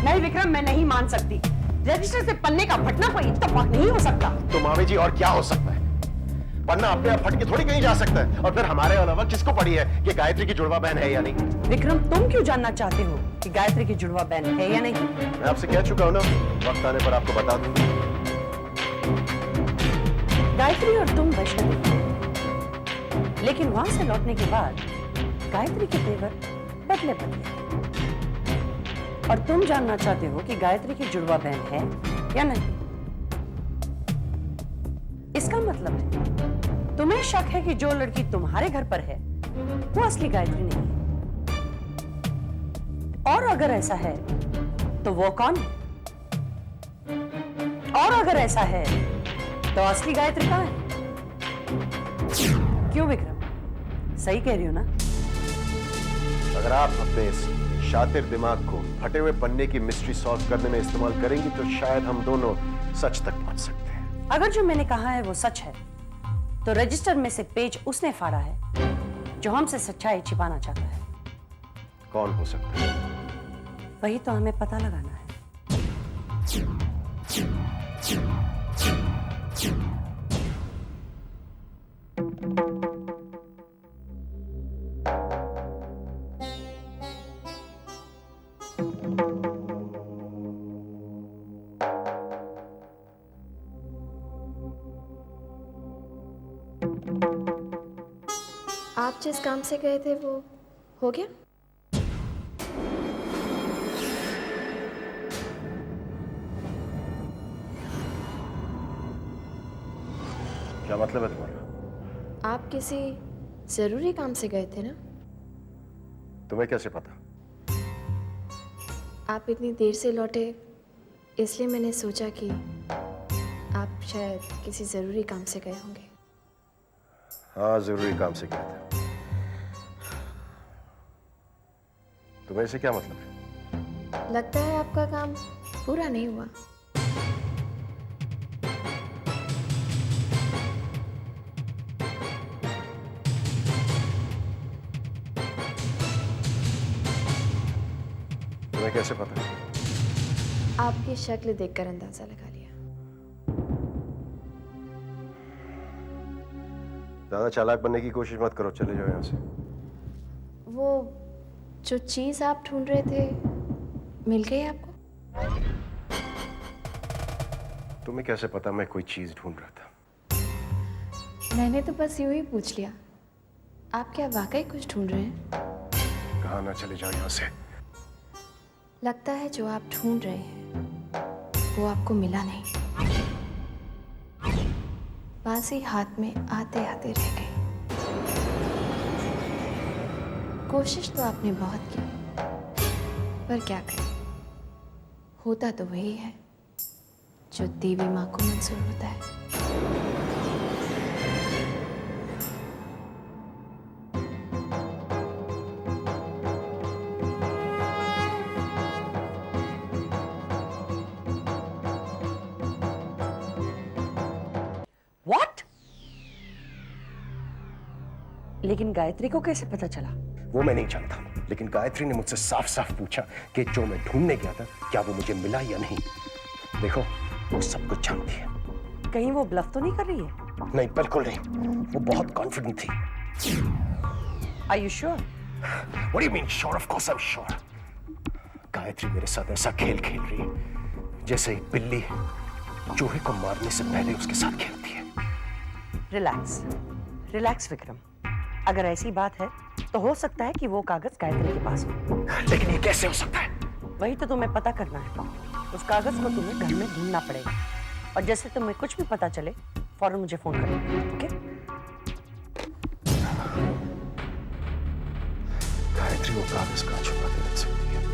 नहीं विक्रम, मैं नहीं मान सकती। रजिस्टर से पन्ने का फटना कोई इत्तेफाक नहीं हो सकता। तो मामी जी और क्या हो सकता है? पन्ना अपने आप फट के थोड़ी कहीं जा सकता है। और फिर हमारे अलावा किसको पड़ी है कि गायत्री की जुड़वा बहन है या नहीं? विक्रम, तुम क्यों जानना चाहते हो कि गायत्री की जुड़वा बहन है या नहीं? मैं आपसे कह चुका हूं ना, वक्त आने पर आपको बता दूंगा। गायत्री और तुम वैष्णवी थे, लेकिन वहां से लौटने के बाद गायत्री के तेवर बदले बदले। और तुम जानना चाहते हो कि गायत्री की जुड़वा बहन है या नहीं। इसका मतलब है तुम्हें शक है कि जो लड़की तुम्हारे घर पर है वो असली गायत्री नहीं है। और अगर ऐसा है तो वो कौन है? और अगर ऐसा है तो असली गायत्री कहां है? क्यों विक्रम, सही कह रही हो ना? अगर आप अपने इस शातिर दिमाग को फटे हुए पन्ने की मिस्ट्री सॉल्व करने में इस्तेमाल करेंगी तो शायद हम दोनों सच तक पहुंच सकते हैं। अगर जो मैंने कहा है वो सच है तो रजिस्टर में से पेज उसने फाड़ा है जो हमसे सच्चाई छिपाना चाहता है। कौन हो सकता है? वही तो हमें पता लगाना है। आप जिस काम से गए थे वो हो गया? क्या मतलब है तुम्हारा? आप किसी जरूरी काम से गए थे ना? तुम्हें कैसे पता? आप इतनी देर से लौटे इसलिए मैंने सोचा कि आप शायद किसी जरूरी काम से गए होंगे। हाँ, जरूरी काम से गया था। तुम्हें इससे क्या मतलब है? लगता है आपका काम पूरा नहीं हुआ। तुम्हें कैसे पता? आपकी शक्ल देखकर अंदाजा लगा लिया। ज्यादा चालाक बनने की कोशिश मत करो, चले जाओ यहाँ से। वो जो चीज आप ढूंढ रहे थे मिल गई आपको? तुम्हें कैसे पता मैं कोई चीज ढूंढ रहा था? मैंने तो बस यूं ही पूछ लिया। आप क्या वाकई कुछ ढूंढ रहे हैं? कहा ना चले जाओ यहाँ से। लगता है जो आप ढूंढ रहे हैं वो आपको मिला नहीं। बाजी हाथ में आते आते रह गई। कोशिश तो आपने बहुत की, पर क्या करें, होता तो वही है जो देवी माँ को मंजूर होता है। What? लेकिन गायत्री को कैसे पता चला? वो मैं नहीं जानता, लेकिन गायत्री ने मुझसे साफ साफ पूछा कि जो मैं ढूंढने गया था क्या वो मुझे मिला या नहीं। देखो, वो सब कुछ जानती है। कहीं वो ब्लफ तो नहीं कर रही है? नहीं, बिल्कुल नहीं। वो बहुत कॉन्फिडेंट थी। Are you sure? What do you mean sure? Of course I'm sure. Gayatri मेरे साथ ऐसा खेल खेल रही है जैसे एक बिल्ली चूहे को मारने से पहले उसके साथ खेलती है। Relax, relax Vikram. अगर ऐसी बात है तो हो सकता है कि वो कागज गायत्री के पास हो। लेकिन ये कैसे हो सकता है? वही तो तुम्हें पता करना है। उस कागज को तुम्हें घर में ढूंढना पड़ेगा और जैसे तुम्हें कुछ भी पता चले फौरन मुझे फोन करना, ओके? गायत्री वो कागज कहाँ छुपा के रख सकती है?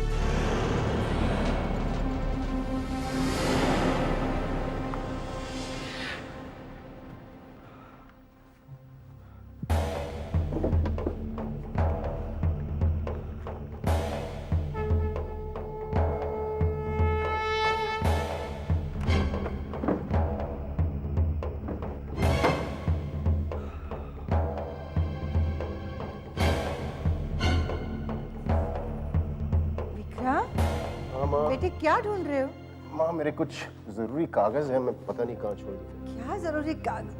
बेटे क्या ढूंढ रहे हो? माँ मेरे कुछ जरूरी कागज हैं, मैं पता नहीं कहाँ छोड़ दिए। क्या जरूरी कागज?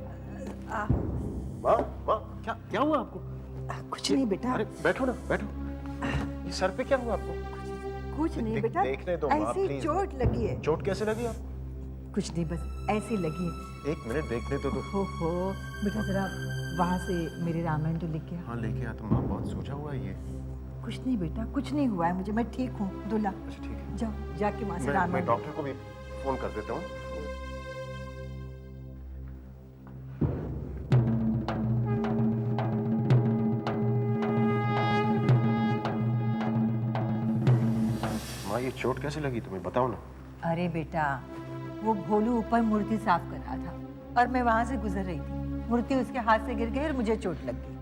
माँ माँ क्या क्या हुआ आपको? कुछ नहीं बेटा। अरे बैठो ना, बैठो। ये सर पे क्या हुआ आपको? कुछ नहीं बेटा, देखने दो माँ, ऐसी प्लीज। चोट लगी है। चोट कैसे लगी आपको? कुछ नहीं, बस ऐसी लगी है। एक मिनट देखने तो दो। हो बेटा, जरा वहां से मेरे रामायण तो लेके आ। हाँ लेके आ। तो माँ बहुत सोचा हुआ है ये। कुछ नहीं बेटा, कुछ नहीं हुआ है मुझे, मैं ठीक हूँ। दुल्ला अच्छा ठीक है, जाओ, जाके वहां से मैं रामायण। डॉक्टर को भी फोन कर देता हूँ। माँ ये चोट कैसे लगी तुम्हें, बताओ ना। अरे बेटा, वो भोलू ऊपर मूर्ति साफ कर रहा था और मैं वहां से गुजर रही थी। मूर्ति उसके हाथ से गिर गई और मुझे चोट लग गई।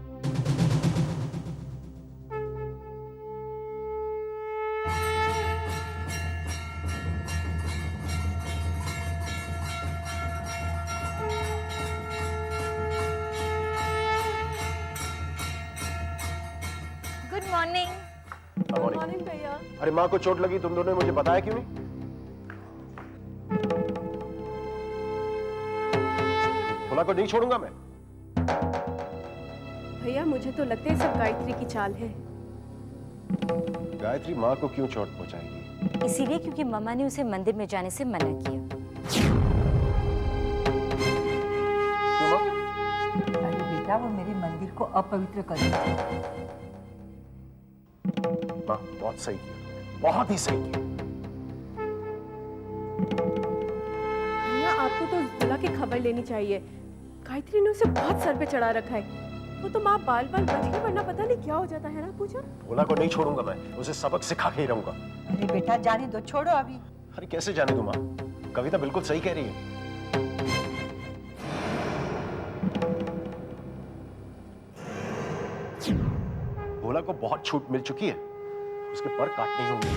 Good morning. मॉर्निंग भैया। अरे माँ को चोट लगी, तुम दोनों ने मुझे बताया क्यों नहीं? भोला को नहीं छोड़ूंगा मैं। भैया मुझे तो लगता है सब गायत्री की चाल है। गायत्री माँ को क्यों चोट पहुंचाएगी? इसीलिए क्योंकि मम्मा ने उसे मंदिर में जाने से मना किया। क्यों माँ? अरे बेटा, वो मेरे मंदिर को अपवित्र कर दिया। माँ बहुत सही किया, बहुत ही सही किया। भैया आपको तो भोला की खबर लेनी चाहिए। गायत्री ने उसे बहुत सर पे चढ़ा रखा है। वो तो माँ बाल बाल बच गई, वरना पता नहीं क्या हो जाता है ना पूजा। भोला को नहीं छोड़ूंगा मैं, उसे सबक सिखा के ही रहूंगा। अरे बेटा जाने दो, छोड़ो अभी। अरे कैसे जाने दूं माँ? कविता बिल्कुल सही कह रही है। भोला को बहुत छूट मिल चुकी है, उसके पर काटने होंगे।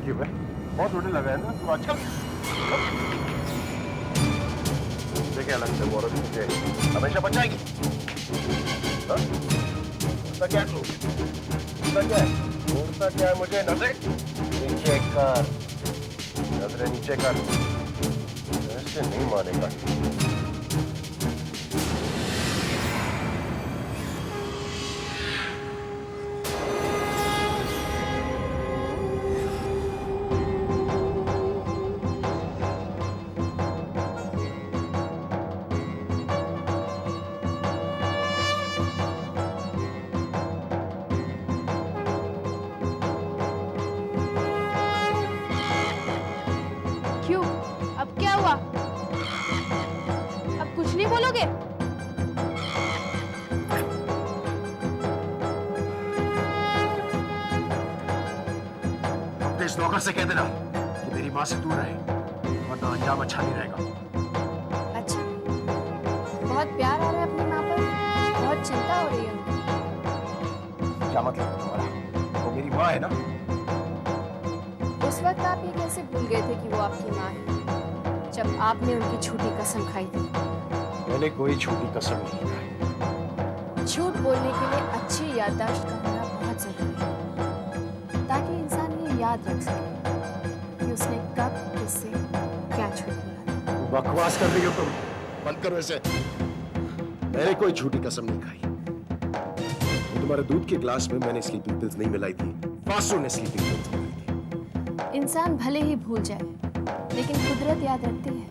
क्यों है? बहुत रोने लगा है ना तुम आजकल। क्या लगता है वो औरत मुझे हमेशा बचाएगी? हाँ? उसका क्या है? उसका क्या है? उसका क्या है? मुझे नजरें नीचे कर, नजरें नीचे कर। ऐसे नहीं मानेगा। क्यों? अब क्या हुआ? अब कुछ नहीं बोलोगे? अपने इस नौकर से कह देना कि मेरी माँ से दूर रहे, वरना अंजाम अच्छा नहीं रहेगा। अच्छा, बहुत प्यार आ रहा है अपनी माँ पर, बहुत चिंता हो रही है उनको। क्या मतलब है तुम्हारा? वो मेरी माँ है ना? उस वक्त आप ये कैसे भूल गए थे कि वो आपकी माँ है, जब आपने उनकी झूठी कसम खाई थी? मैंने कोई झूठी कसम नहीं खाई। झूठ बोलने के लिए अच्छी याददाश्त का होना बहुत जरूरी है, ताकि इंसान ये याद रख सके कि उसने कब किससे क्या झूठ बोला था। बकवास कर रही हो तुम, बंद करो इसे। मैंने कोई झूठी कसम नहीं खाई। वो तुम्हारे दूध के ग्लास में मैंने स्लीपिंग पिल्स नहीं मिलाई थी, फासू ने स्लीपिंग पिल्स मिलाई थी। इंसान भले ही भूल जाए, लेकिन कुदरत याद रखती है।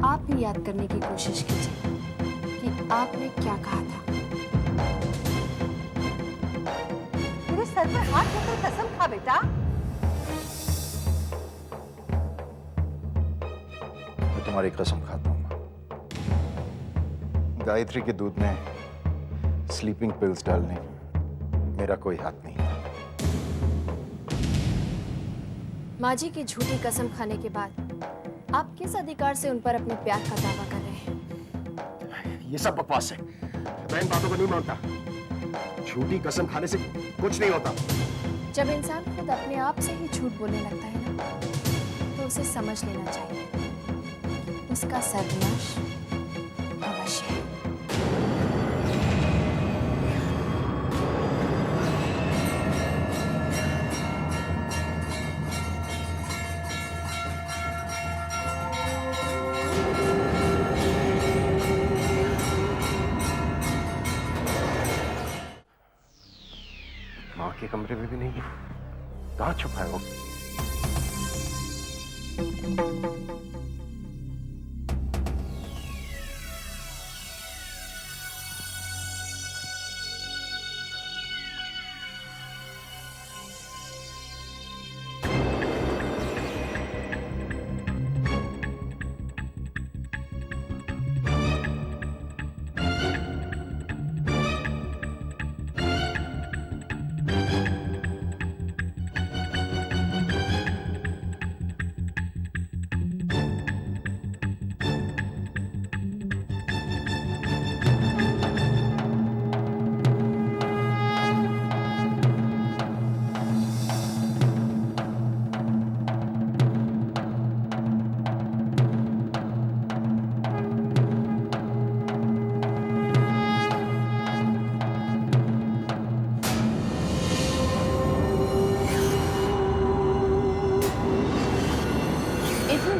आप भी याद करने की कोशिश कीजिए कि आपने क्या कहा था। मेरे सर पर हाथ रखकर कसम खा बेटा। मैं तुम्हारी कसम खाता हूँ माँ। गायत्री के दूध में स्लीपिंग पिल्स डालने मेरा कोई हाथ नहीं था। माँ जी की झूठी कसम खाने के बाद आप किस अधिकार से उन पर अपने प्यार का दावा कर रहे हैं? ये सब बकवास है। मैं इन बातों को नहीं मानता। झूठी कसम खाने से कुछ नहीं होता। जब इंसान खुद अपने आप से ही झूठ बोलने लगता है ना, तो उसे समझ लेना चाहिए उसका सर्वनाश अवश्य है। माँ के कमरे में भी नहीं है। कहाँ छुपा है वो?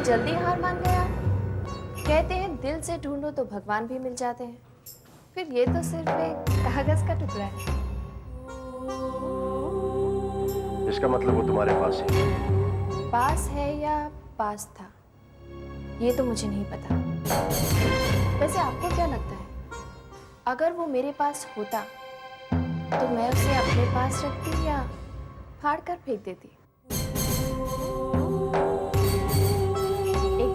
जल्दी हार मान गया। कहते हैं दिल से ढूंढो तो भगवान भी मिल जाते हैं। फिर ये तो सिर्फ एक कागज का टुकड़ा है। इसका मतलब वो तुम्हारे पास है। पास है या पास था, ये तो मुझे नहीं पता। वैसे आपको क्या लगता है, अगर वो मेरे पास होता तो मैं उसे अपने पास रखती या फाड़ कर फेंक देती?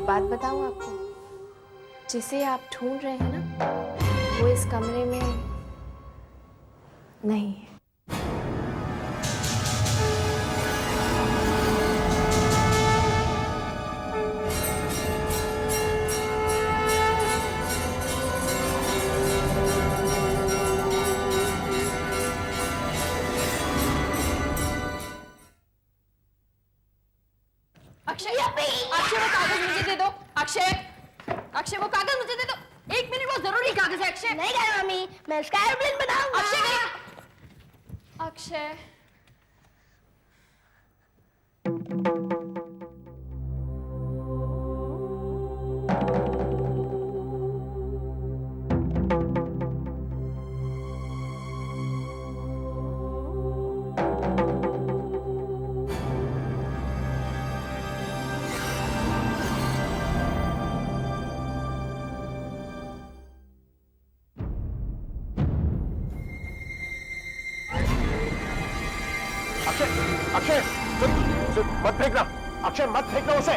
बात बताऊं आपको, जिसे आप ढूंढ रहे हैं ना, वो इस कमरे में नहीं है। अक्षय, अक्षय वो कागज मुझे दे दो। अक्षय, अक्षय वो कागज मुझे दे दो। 1 मिनट, वो जरूरी कागज है। अक्षय नहीं गया मम्मी, मैं इसका एयरप्लेन बनाऊंगा। अक्षय, अक्षय, मत फेंकना। अक्षय मत फेंकना उसे।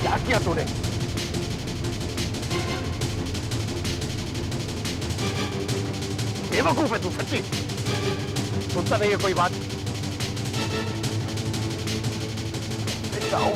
क्या किया तूने? बेवकूफ है तू, सच्ची। सुनता नहीं है कोई बात। जाओ।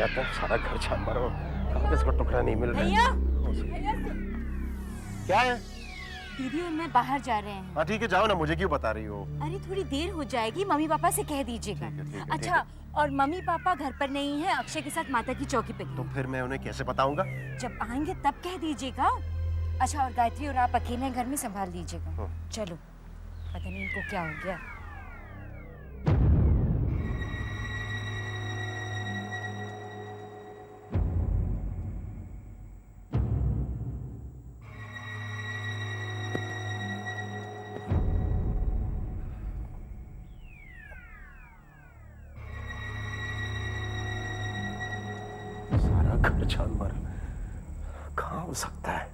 आता है, सारा घर छान मारो, कागज का टुकड़ा नहीं मिल रहा है। क्या है? दीदी और मैं बाहर जा रहे हैं। हाँ ठीक है, जाओ ना, मुझे क्यों बता रही हो? अरे थोड़ी देर हो जाएगी, मम्मी पापा से कह दीजिएगा। ठीक है, अच्छा, और मम्मी पापा घर पर नहीं है, अक्षय के साथ माता की चौकी पे गए। तो फिर मैं उन्हें कैसे बताऊंगा? जब आएंगे तब कह दीजिएगा। अच्छा, और गायत्री और आप अकेले घर में संभाल लीजिएगा। चलो, पता नहीं इनको क्या हो गया। सारा घर छान मारा, कहाँ हो सकता है?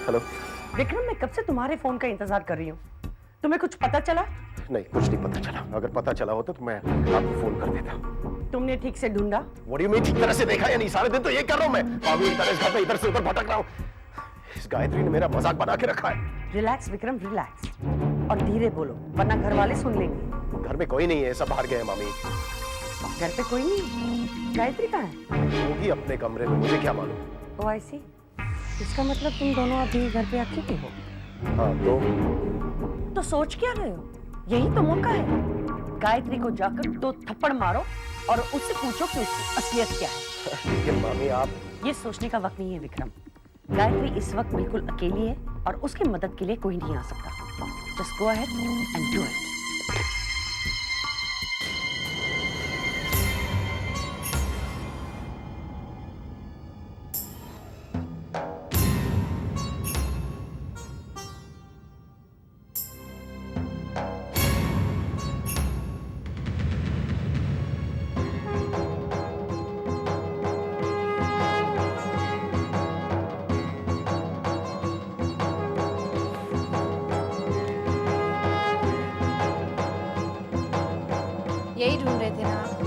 हेलो। विक्रम, मैं कब से तुम्हारे फोन का इंतजार कर रही हूँ। तुम्हें कुछ पता चला? नहीं, कुछ नहीं पता चला। अगर पता चला होता तो मैं आपको फोन कर देता। तुमने ठीक से ढूंढा? What do you mean, ठीक तरह से देखा या नहीं? सारे दिन तो ये कर रहा हूँ मैं, पागल की तरह इस घर में इधर से उधर भटक रहा हूँ। इस गायत्री ने मेरा मजाक बना के रखा है। रिलैक्स विक्रम, रिलैक्स, और धीरे बोलो वरना घर वाले सुन लेंगे। घर में कोई नहीं है, सब बाहर गए हैं मामी। घर पे कोई नहीं? गायत्री कहाँ है? वो भी अपने कमरे में, मुझे क्या मालूम। ओ आई सी। इसका मतलब तुम दोनों अभी घर पे अकेले हो? हाँ, तो सोच क्या रहे हो? यही तो मौका है। गायत्री को जाकर 2 थप्पड़ मारो और उससे पूछो कि उसकी असलियत क्या है। लेकिन मामी आप... ये सोचने का वक्त नहीं है विक्रम। गायत्री इस वक्त बिल्कुल अकेली है और उसकी मदद के लिए कोई नहीं आ सकता। Just go ahead and do it. यही ढूंढ रहे थे ना आप?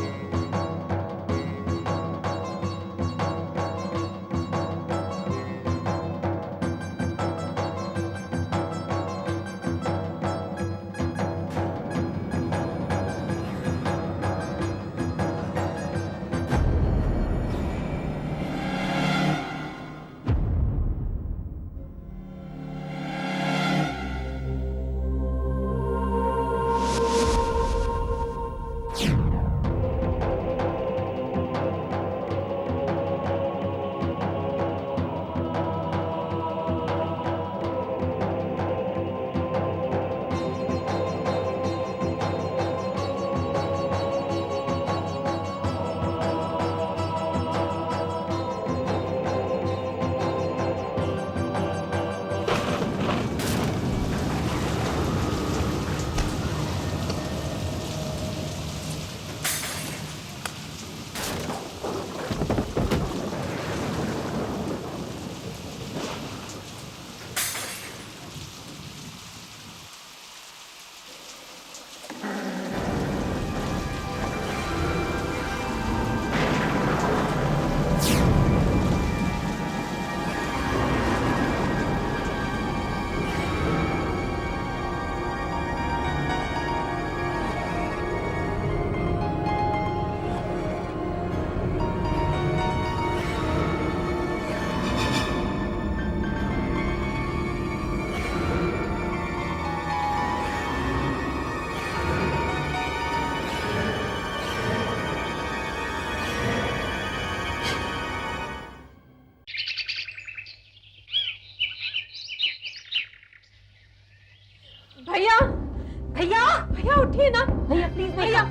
उठिए ना भैया, प्लीज भैया,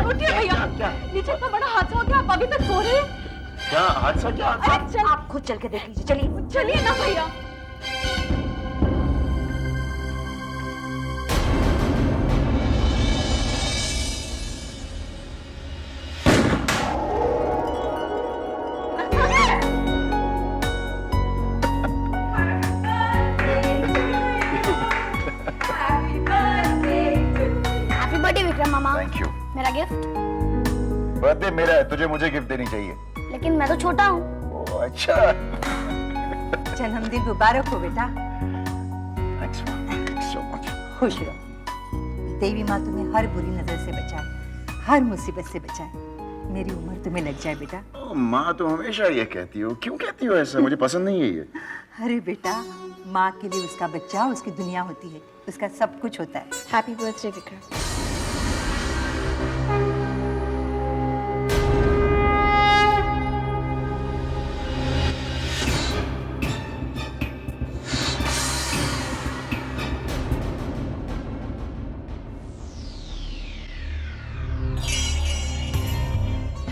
उठिए भैया। नीचे इतना बड़ा हादसा हो गया, आप अभी तक सो रहे हैं? क्या हादसा? क्या हादसा? अरे चल, आप खुद चल के देख लीजिए, चलिए चलिए ना भैया। Happy birthday Vikram mama. Thank you. मेरा गिफ्ट। बर्थडे मेरा है, तुझे मुझे गिफ्ट देनी चाहिए। लेकिन मैं तो छोटा हूँ। ओह अच्छा। जन्मदिन मुबारक हो बेटा। Thanks so much. खुश रहो। देवी माँ तुम्हें हर बुरी नजर से बचाए, हर मुसीबत से बचाए। मेरी उम्र तुम्हें लग जाए बेटा। माँ तो हमेशा ये कहती हो, क्यों कहती हो ऐसा? मुझे पसंद नहीं है ये। अरे बेटा, माँ के लिए उसका बच्चा उसकी दुनिया होती है, उसका सब कुछ होता है। Happy birthday Vikram.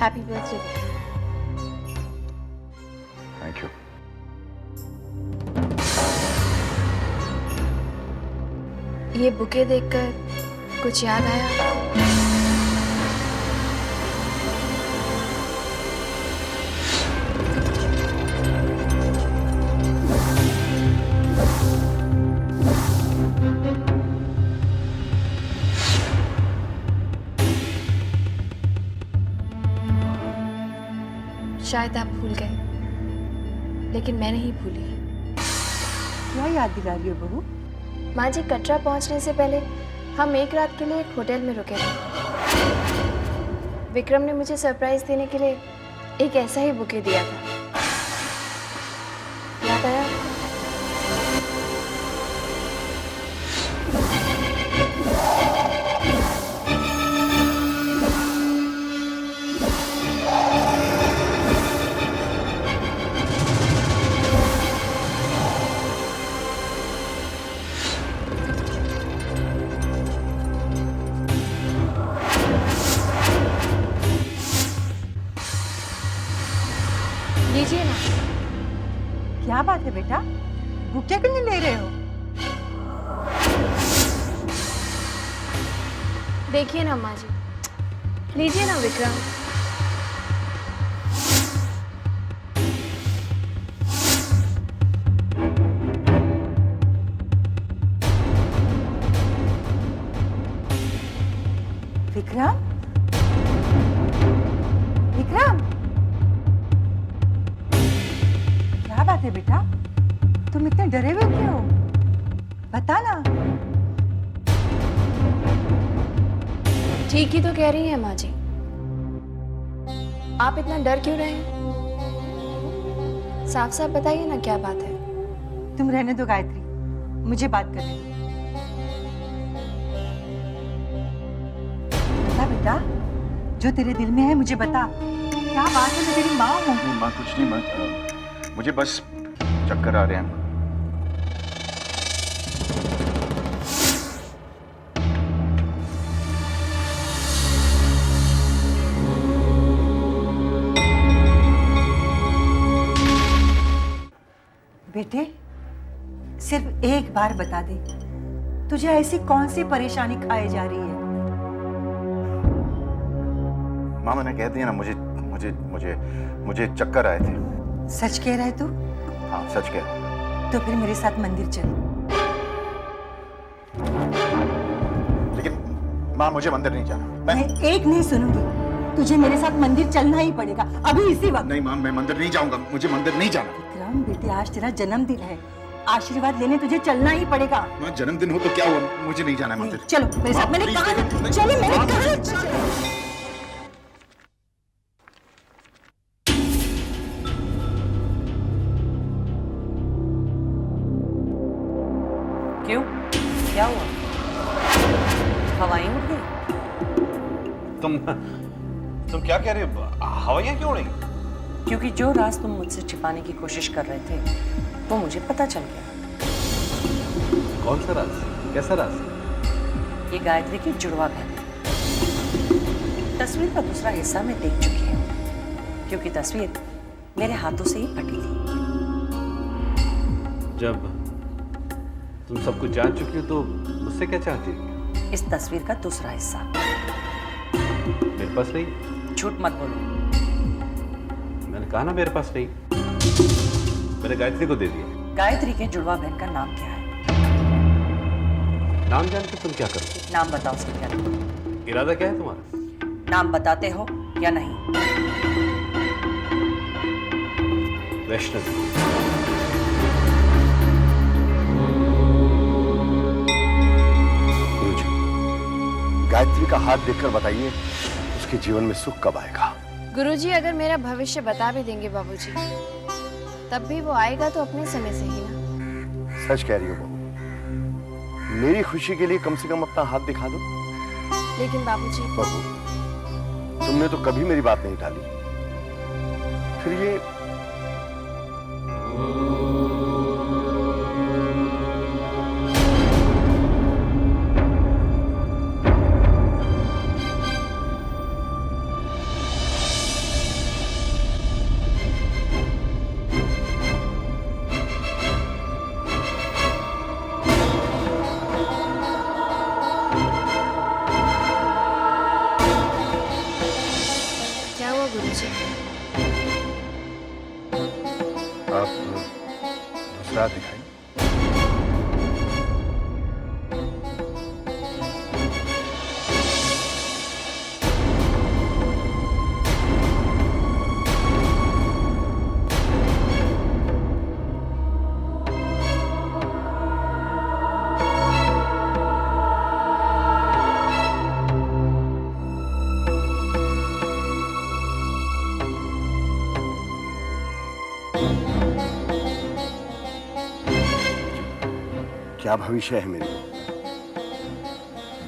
Happy birthday Vikram. Thank you. ये बुके देखकर कुछ याद आया? शायद आप भूल गए, लेकिन मैं नहीं भूली। क्या याद दिला रही हो बहू? माँ जी, कटरा पहुंचने से पहले हम एक रात के लिए एक होटल में रुके थे। विक्रम ने मुझे सरप्राइज देने के लिए एक ऐसा ही बुके दिया था। याद आया? लीजिए ना। क्या बात है बेटा, बुके क्यों नहीं ले रहे हो? देखिए ना माँ जी, लीजिए ना विक्रम। विक्रम, विक्रम, क्या बात है बेटा, तुम इतने डरे हुए क्यों हो? बता ना। ठीक ही तो कह रही है माँ जी, आप इतना डर क्यों रहे हैं? साफ साफ बताइए ना क्या बात है। तुम रहने दो गायत्री, मुझे बात करने दो। बता बेटा, जो तेरे दिल में है मुझे बता। क्या बात है? मैं तेरी माँ हूँ। नहीं माँ, कुछ नहीं माँ, मुझे बस चक्कर आ रहे हैं। बेटे, सिर्फ एक बार बता दे, तुझे ऐसी कौन सी परेशानी खाए जा रही है? माँ मैंने कह दिया ना, मुझे मुझे मुझे मुझे चक्कर आए थे। सच कह रहा है तू? हाँ सच कह। तो फिर मेरे साथ मंदिर चल। लेकिन माँ मुझे मंदिर नहीं जाना। मैं एक नहीं सुनूंगी, तुझे मेरे साथ मंदिर चलना ही पड़ेगा, अभी इसी वक्त। नहीं माँ, मैं मंदिर नहीं जाऊंगा, मुझे मंदिर नहीं जाना। विक्रम बेटे, आज तेरा जन्मदिन है, आशीर्वाद लेने तुझे चलना ही पड़ेगा। माँ जन्मदिन हो तो क्या हुआ, मुझे नहीं जाना मंदिर। चलो मेरे साथ, मैंने कहा ना, चलो मैंने कहा ना, चलो। क्यों, क्या हुआ? हवाएं उड़ गई? तुम क्या कह रहे हो? हवाइयाँ क्यों उड़ेंगी? क्योंकि जो राज तुम मुझसे छिपाने की कोशिश कर रहे थे वो मुझे पता चल गया। कौन सा राज? कैसा राज? ये गायत्री की जुड़वा बहन है। तस्वीर का दूसरा हिस्सा मैं देख चुकी हूँ, क्योंकि तस्वीर मेरे हाथों से ही फटी थी। जब तुम सब कुछ जान चुकी हो तो मुझसे क्या चाहती हो? इस तस्वीर का दूसरा हिस्सा। मेरे पास नहीं। झूठ मत बोलो। मैंने कहा ना मेरे पास नहीं, मैंने गायत्री को दे दिया। गायत्री के जुड़वा बहन का नाम क्या है? नाम जान के तुम क्या करोगे? नाम बताओ उसके क्या है? इरादा क्या है तुम्हारा? नाम बताते हो या नहीं? वैष्णवी। गायत्री का हाथ देखकर बताइए उसके जीवन में सुख कब आएगा? गुरुजी अगर मेरा भविष्य बता भी देंगे बाबूजी, तब भी वो आएगा तो अपने समय से ही ना। सच कह रही हो बहू, मेरी खुशी के लिए कम से कम अपना हाथ दिखा दो। लेकिन बाबूजी। बहू, तुमने तो कभी मेरी बात नहीं टाली, फिर ये क्या हुआ गुरुजी? आप दूसरा दिखाइए। क्या भविष्य है मेरे?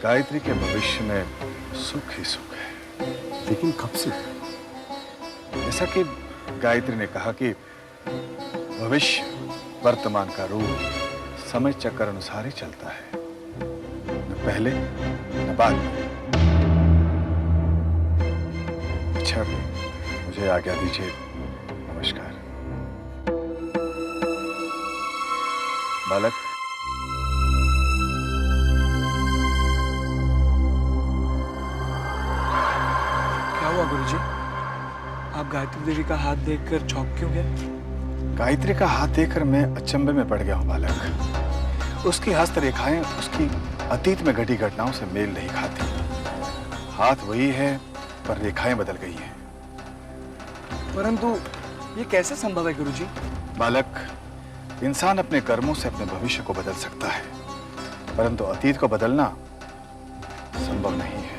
गायत्री के भविष्य में सुख ही सुख है। लेकिन कब से? जैसा कि गायत्री ने कहा कि भविष्य वर्तमान का रूप समय चक्र अनुसार ही चलता है, न पहले न बाद में। अच्छा, मुझे आज्ञा दीजिए। नमस्कार। बालक, क्या हुआ गुरुजी? आप गायत्री देवी का हाथ देखकर चौंक क्यों गए? गायत्री का हाथ देखकर मैं अचंभे में पड़ गया हूं बालक। उसकी हस्तरेखाएं उसकी अतीत में घटी घटनाओं से मेल नहीं खाती। हाथ वही है पर रेखाएं बदल गई हैं। परंतु ये कैसे संभव है गुरुजी? बालक, इंसान अपने कर्मों से अपने भविष्य को बदल सकता है, परंतु अतीत को बदलना संभव नहीं है।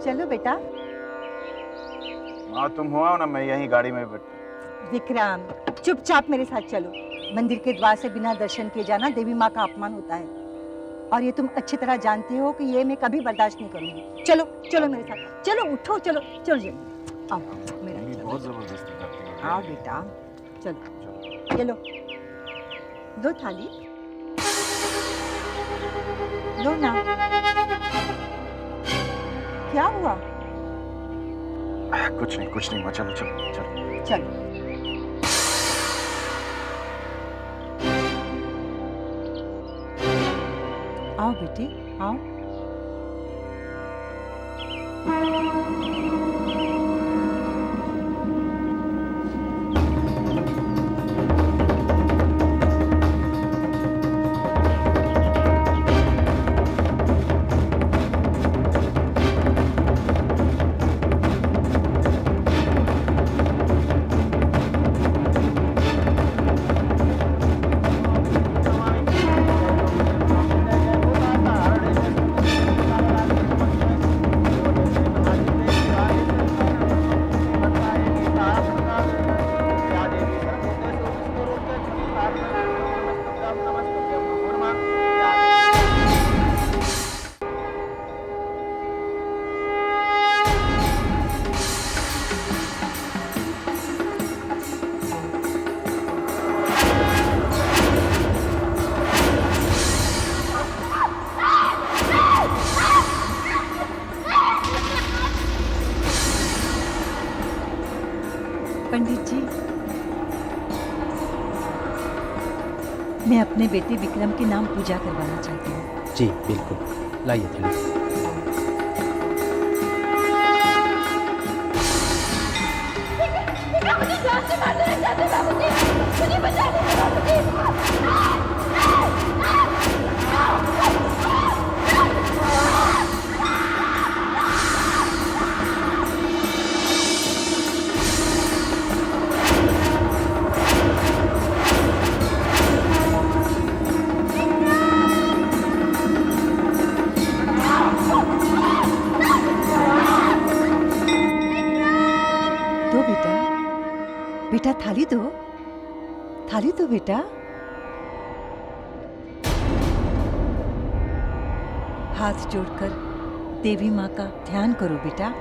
चलो बेटा। माँ, तुम हुआ ना, मैं यहीं गाड़ी में विक्रम, चुपचाप मेरे साथ चलो। मंदिर के द्वार से बिना दर्शन किए जाना देवी माँ का अपमान होता है, और ये तुम अच्छी तरह जानते हो कि ये मैं कभी बर्दाश्त नहीं करूंगी। चलो चलो मेरे साथ, चलो उठो, चलो चलो जल्दी आओ मेरा। बहुत जबरदस्ती करती है। आओ बेटा, चलो। ये लो, दो थाली लो ना। क्या हुआ? कुछ नहीं माँ, चलो चलो चलो चलो। आओ बेटी, आओ। पंडित जी, मैं अपने बेटे विक्रम के नाम पूजा करवाना चाहती हूँ। जी बिल्कुल, लाइए थैली। दो बेटा, बेटा थाली दो, थाली दो बेटा। हाथ जोड़कर देवी माँ का ध्यान करो बेटा।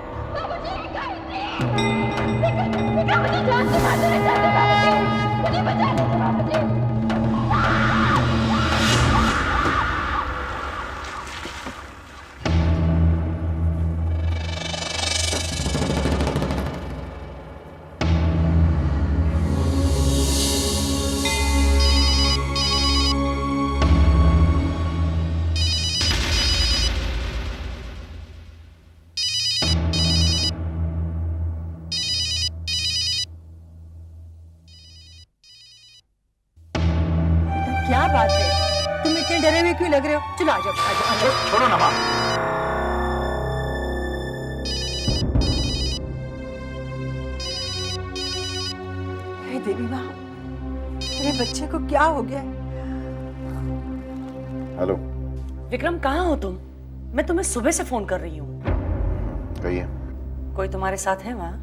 क्या बात है, तुम इतने डरे हुए क्यों लग रहे हो? चलो आ जाओ, आ जाओ, आ जाओ। छोड़ो ना माँ। हे देवी माँ, मेरे बच्चे को क्या हो गया? हेलो, विक्रम कहाँ हो तुम? मैं तुम्हें सुबह से फोन कर रही हूँ। कहिए। कोई तुम्हारे साथ है वहाँ?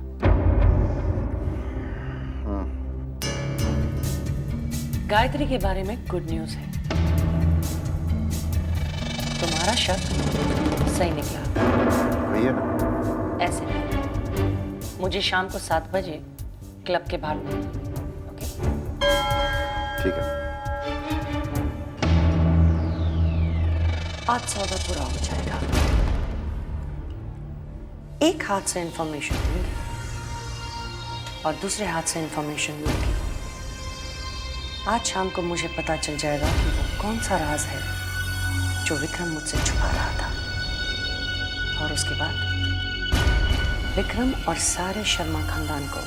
गायत्री के बारे में गुड न्यूज है। तुम्हारा शक सही निकला। भैया ऐसे नहीं, मुझे शाम को 7 बजे क्लब के बाहर मिलो। ओके? ठीक है। आज सौदा पूरा हो जाएगा। एक हाथ से इंफॉर्मेशन दूंगी और दूसरे हाथ से इंफॉर्मेशन लूंगी। आज शाम को मुझे पता चल जाएगा कि वो कौन सा राज है जो विक्रम मुझसे छुपा रहा था, और उसके बाद विक्रम और सारे शर्मा खानदान को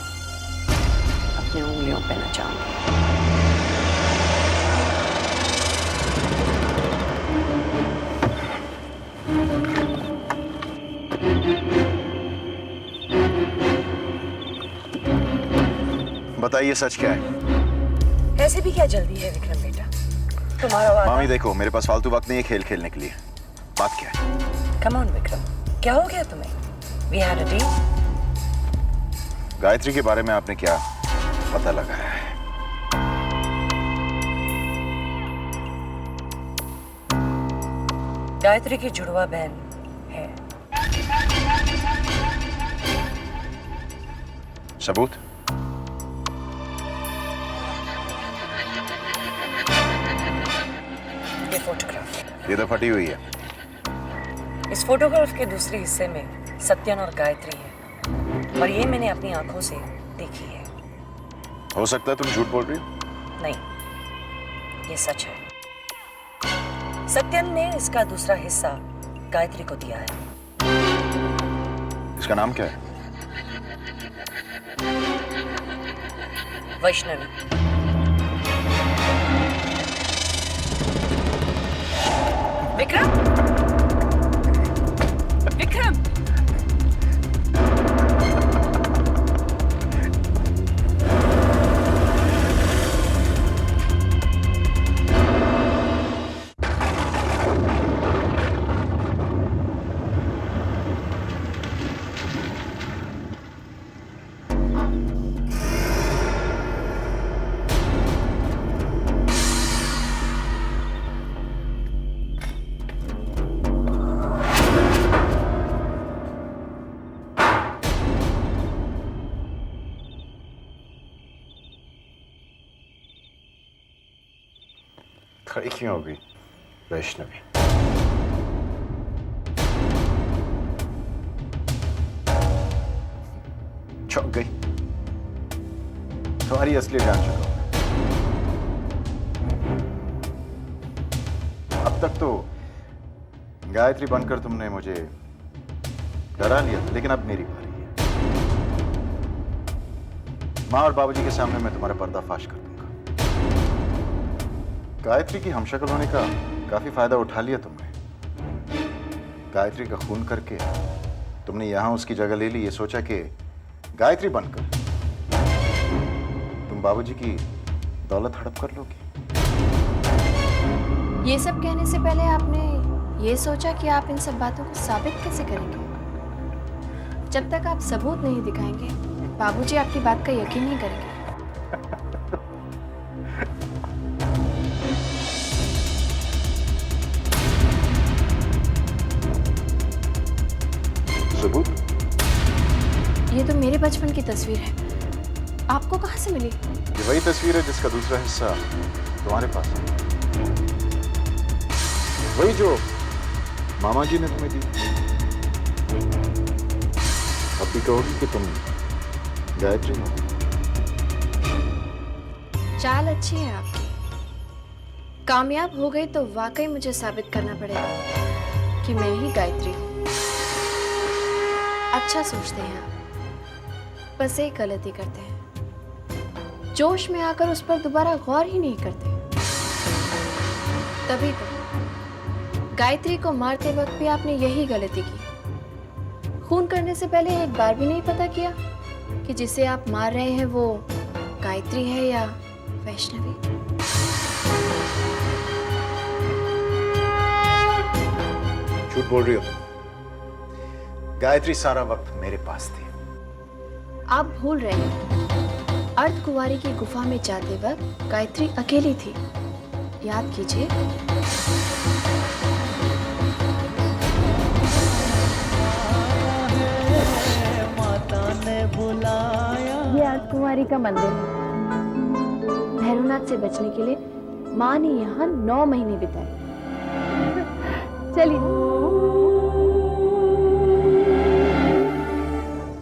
अपनी उंगलियों पे नचाऊंगी। बताइए सच क्या है? ऐसे भी क्या जल्दी है विक्रम बेटा? तुम्हारा वादा। मामी देखो, मेरे पास फालतू वक्त नहीं है खेल खेलने के लिए। बात क्या है? कम ऑन विक्रम, क्या हो गया तुम्हें? We had a deal. Gayatri के बारे में आपने क्या पता लगाया है? गायत्री की जुड़वा बहन है। सबूत? ये फोटोग्राफ। ये तो फटी हुई है। इस फोटोग्राफ के दूसरे हिस्से में सत्यन और गायत्री है, और ये मैंने अपनी आंखों से देखी है। हो सकता है तुम झूठ बोल रही हो। नहीं, ये सच है। सत्यन ने इसका दूसरा हिस्सा गायत्री को दिया है। इसका नाम क्या है? वैष्णवी। विक्रम, विक्रम, खड़ी क्यों हो गई वैष्णवी? चौंक गई? तुम्हारी असली जान चुका हूं। अब तक तो गायत्री बनकर तुमने मुझे डरा लिया था, लेकिन अब मेरी बारी है। माँ और बाबूजी के सामने मैं तुम्हारा पर्दाफाश कर दूंगा। गायत्री की हमशक्ल होने का काफी फायदा उठा लिया तुमने। गायत्री का खून करके तुमने यहां उसकी जगह ले ली, ये सोचा कि गायत्री बनकर तुम बाबूजी की दौलत हड़प कर लोगी। ये सब कहने से पहले आपने ये सोचा कि आप इन सब बातों को साबित कैसे करेंगे? जब तक आप सबूत नहीं दिखाएंगे, बाबूजी आपकी बात का यकीन नहीं करेंगे। सबूत? ये तो मेरे बचपन की तस्वीर है। आपको कहाँ से मिली? ये वही तस्वीर है जिसका दूसरा हिस्सा तुम्हारे पास है। वही जो मामा जी ने तुम्हें दी। अब भी कहोगी कि तुम गायत्री हो। चाल अच्छी है आपकी। कामयाब हो गई तो वाकई मुझे साबित करना पड़ेगा कि मैं ही गायत्री हूँ। अच्छा सोचते हैं आप, बस एक गलती करते हैं, जोश में आकर उस पर दोबारा गौर ही नहीं करते। तभी तो गायत्री को मारते वक्त भी आपने यही गलती की। खून करने से पहले एक बार भी नहीं पता किया कि जिसे आप मार रहे हैं वो गायत्री है या वैष्णवी। झूठ बोल रही हो तुम। गायत्री सारा वक्त मेरे पास थी। आप भूल रहे हैं, अर्धकुंवारी की गुफा में जाते वक्त गायत्री अकेली थी। याद कीजिए। ये अर्धकुंवारी का मंदिर है। भैरवनाथ से बचने के लिए माँ ने यहाँ 9 महीने बिताए। चलिए।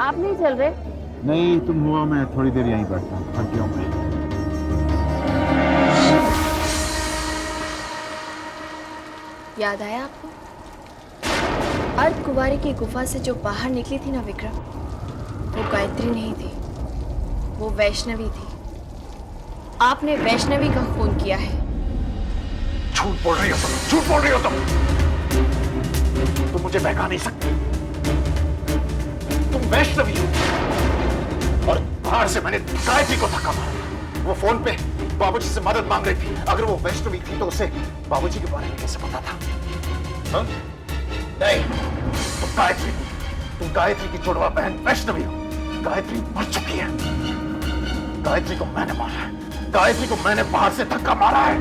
आप नहीं चल रहे? नहीं, तुम हुआ मैं थोड़ी देर यहीं बैठता हूँ, हड्डियों में। याद आया आपको? अर्धकुंवारी की गुफा से जो बाहर निकली थी ना विक्रम, वो गायत्री नहीं थी, वो वैष्णवी थी। आपने वैष्णवी का खून किया है। झूठ बोल रही हो तुम, झूठ बोल रही हो तुम। तुम मुझे बहका नहीं सकती। तुम वैष्णवी हो और बाहर से मैंने गायत्री को धक्का मारा। वो फोन पे बाबूजी से मदद मांग रही थी। अगर वो वैष्णवी थी तो उसे बाबूजी के बारे में कैसे पता था? हाँ? नहीं, तुम गायत्री की जुड़वा बहन वैष्णवी हो। गायत्री मर चुकी है। गायत्री को मैंने मारा है। गायत्री को मैंने बाहर से धक्का मारा है।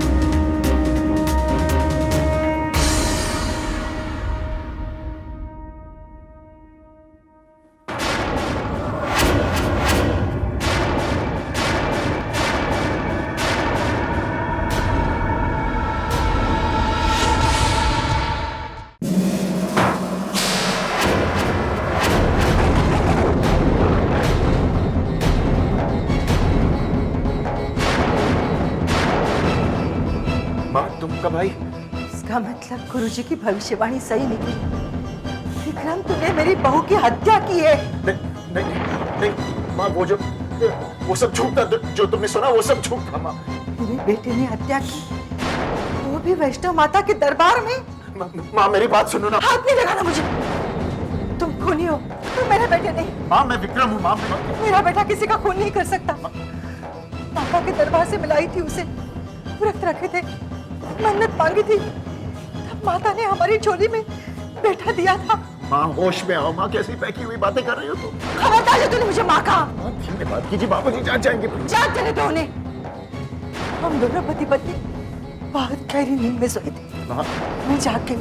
भाई, इसका मतलब गुरुजी की भविष्यवाणी सही निकली। विक्रम, तूने मेरी बहू की हत्या की है। नहीं, नहीं, नहीं, माँ, वो सब झूठ था। जो तुमने सुना वो सब झूठ था माँ। मेरे बेटे ने हत्या की, वो भी वैष्णव माता के दरबार में। माँ, मेरी बात सुनो ना। हाथ नहीं लगाना मुझे। तुम खूनी हो, तुम मेरे बेटे नहीं। माँ, मैं विक्रम हूँ। माँ, मेरा बेटा किसी का खून नहीं कर सकता। माता के दरबार से मिलाई थी उसे, व्रत रखे थे, मन्नत मांगी थी, तब माता ने हमारी झोली में बेटा दिया था। माँ, होश में आओ। माँ, कैसी पैकी हुई बातें कर रही हो तुम? खबरदार जो तूने मुझे माँ कहा। धन्यवाद कीजिए, बाबूजी जान जाएंगे। जान चले दो उन्हें। हम दोनों पति पत्नी बहुत गहरी नींद में सोए थे। मैं जाग गई,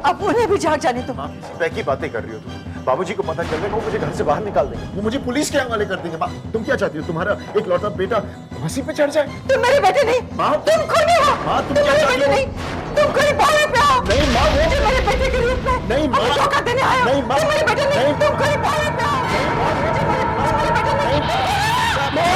अब उन्हें भी जाग जाने दो। माँ, किसी पैकी बातें कर रही हो तुम। बाबूजी को पता चल जाएगा, वो मुझे घर से बाहर निकाल देंगे। वो मुझे पुलिस के हवाले कर देंगे। माँ, तुम क्या चाहती हो? तुम्हारा एक लौटा बेटा फांसी पे चढ़ जाए? तुम मेरे बेटे नहीं। माँ, तुम खूनी हो। माँ, तुम क्या चाहती हो? नहीं, तुम खूनी भावना पे आओ। नहीं माँ, वो मुझे मेरे बेटे के रूप में नहीं माँ, धोखा देने आए हो। नहीं माँ, तुम मेरे बेटे नहीं, नहीं तुम खूनी भावना पे आओ। नहीं माँ, मुझे मेरे बेटे नहीं। माँ,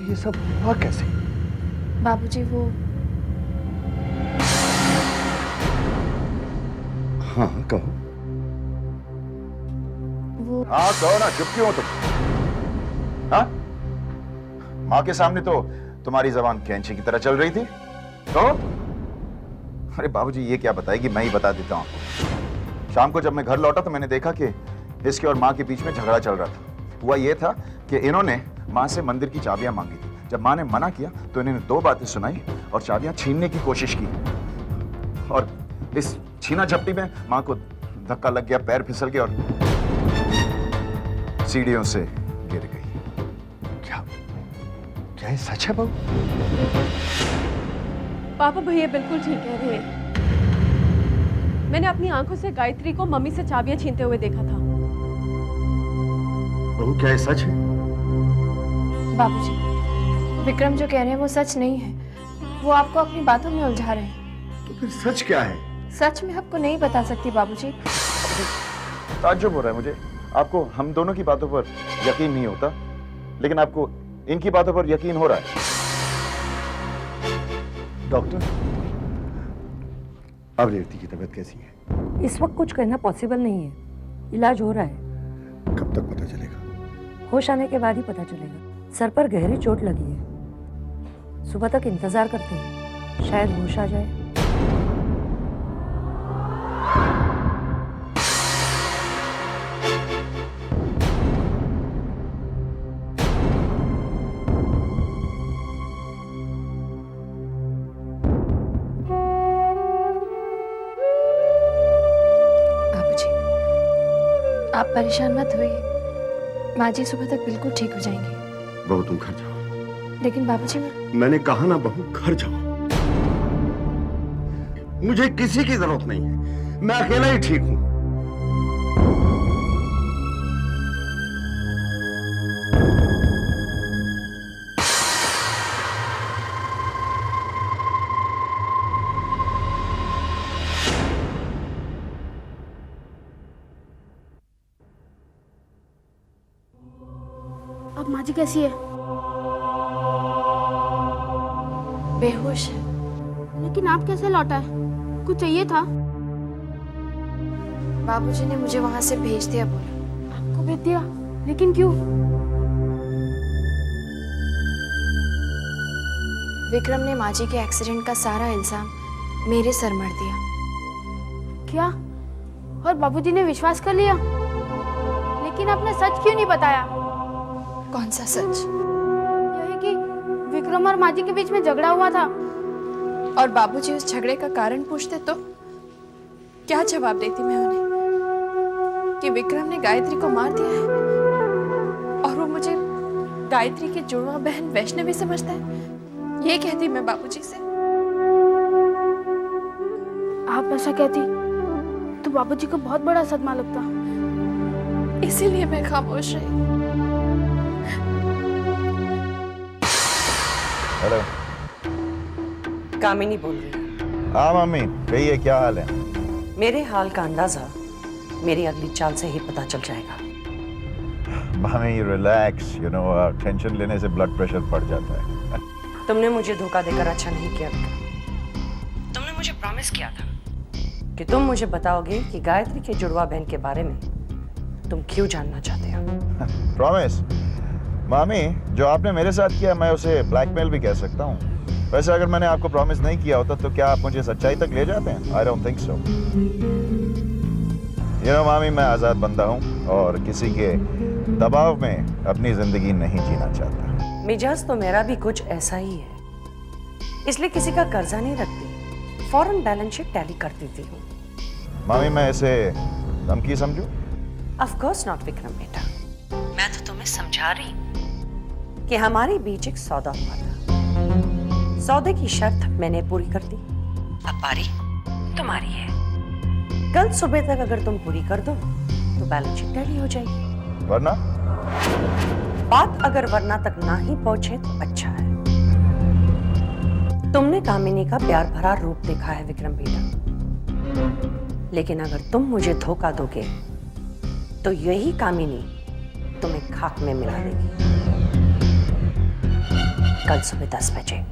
ये सब हुआ कैसे? बाबूजी वो हाँ कहो। वो हाँ कहो ना, चुप क्यों हो तुम? हाँ, माँ के सामने तो तुम्हारी जबान कैंची की तरह चल रही थी। तो अरे बाबूजी ये क्या बताएगी, मैं ही बता देता हूँ। शाम को जब मैं घर लौटा तो मैंने देखा कि इसके और माँ के बीच में झगड़ा चल रहा था। हुआ ये था कि इन्होंने माँ से मंदिर की चाबियां मांगी थी। जब माँ ने मना किया तो इन्होंने 2 बातें सुनाई और चाबियां छीनने की कोशिश की, और इस छीना झपटी में माँ को धक्का लग गया, पैर फिसल गया और सीढ़ियों से गिर गई। क्या क्या ये सच है बहू? पापा भैया बिल्कुल ठीक कह रहे हैं। मैंने अपनी आंखों से गायत्री को मम्मी से चाबियां छीनते हुए देखा था। बहू क्या ये सच है? बाबूजी, विक्रम जो कह रहे हैं वो सच नहीं है। वो आपको अपनी बातों में उलझा रहे हैं। तो फिर सच क्या है? सच में आपको नहीं बता सकती बाबूजी। ताज्जुब हो रहा है मुझे, आपको हम दोनों की बातों पर यकीन नहीं होता, लेकिन आपको इनकी बातों पर यकीन हो रहा है। डॉक्टर, अब रेवती की तबीयत कैसी है? इस वक्त कुछ कहना पॉसिबल नहीं है, इलाज हो रहा है। कब तक पता चलेगा? होश आने के बाद ही पता चलेगा। सर पर गहरी चोट लगी है, सुबह तक इंतजार करते हैं, शायद होश आ जाए। बाबूजी, आप परेशान मत होइए। माँ जी सुबह तक बिल्कुल ठीक हो जाएंगे। बहू तुम घर जाओ। लेकिन बाबूजी मैंने कहा ना बहू, घर जाओ। मुझे किसी की जरूरत नहीं है, मैं अकेला ही ठीक हूं। अब माँ जी कैसी है? बेहोश है। लेकिन आप कैसे लौटा है? कुछ चाहिए था? बाबूजी ने मुझे वहां से भेज दिया बोला। आपको भेज दिया? लेकिन क्यों? विक्रम ने माँ जी के एक्सीडेंट का सारा इल्जाम मेरे सर मर दिया। क्या? और बाबूजी ने विश्वास कर लिया? लेकिन आपने सच क्यों नहीं बताया? कौन सा सच? यही कि विक्रम और माँ जी के बीच में झगड़ा हुआ था। और बाबूजी उस झगड़े का कारण पूछते तो क्या जवाब देती मैं उन्हें कि विक्रम ने गायत्री को मार दिया है और वो मुझे गायत्री की जुड़वा बहन वैष्णवी समझता है। ये कहती मैं बाबूजी से। आप ऐसा कहती तो बाबूजी को बहुत बड़ा सदमा लगता। इसीलिए मैं खामोश रही। हेलो, कामिनी बोल रही है। हाँ मम्मी कहिए, क्या हाल है? मेरे हाल का अंदाजा मेरी अगली चाल से ही पता चल जाएगा। Mummy relax, you know tension लेने से ब्लड प्रेशर बढ़ जाता है। तुमने मुझे धोखा देकर अच्छा नहीं किया विक्रम। तुमने मुझे प्रॉमिस किया था कि तुम मुझे बताओगे कि गायत्री के जुड़वा बहन के बारे में तुम क्यों जानना चाहते हो। प्रॉमिस? मामी, जो आपने मेरे साथ किया मैं उसे ब्लैकमेल भी कह सकता हूँ। वैसे अगर मैंने आपको प्रॉमिस नहीं किया होता तो क्या आप मुझे सच्चाई तक ले जाते हैं? I don't think so. You know मामी, मैं आज़ाद बंदा हूँ और किसी के दबाव में अपनी जिंदगी नहीं जीना चाहता। मिजाज तो मेरा भी कुछ ऐसा ही है, इसलिए किसी का कर्जा नहीं रखती, फौरन बैलेंस शीट टैली कर देती हूँ। मामी मैं इसे धमकी समझूं? ऑफ कोर्स नॉट विक्रम बेटा, मैं तो तुम्हें समझा रही हूँ कि हमारे बीच एक सौदा हुआ था। सौदे की शर्त मैंने पूरी कर दी, अब बारी तुम्हारी है। कल सुबह तक अगर तुम पूरी कर दो तो बैलेंस शीट टैली हो जाएगी, वरना? बात अगर वरना तक ना ही पहुंचे तो अच्छा है। तुमने कामिनी का प्यार भरा रूप देखा है विक्रम बेटा, लेकिन अगर तुम मुझे धोखा दोगे तो यही कामिनी तुम्हें खाक में मिला देगी। कल सुबह 10 बजे।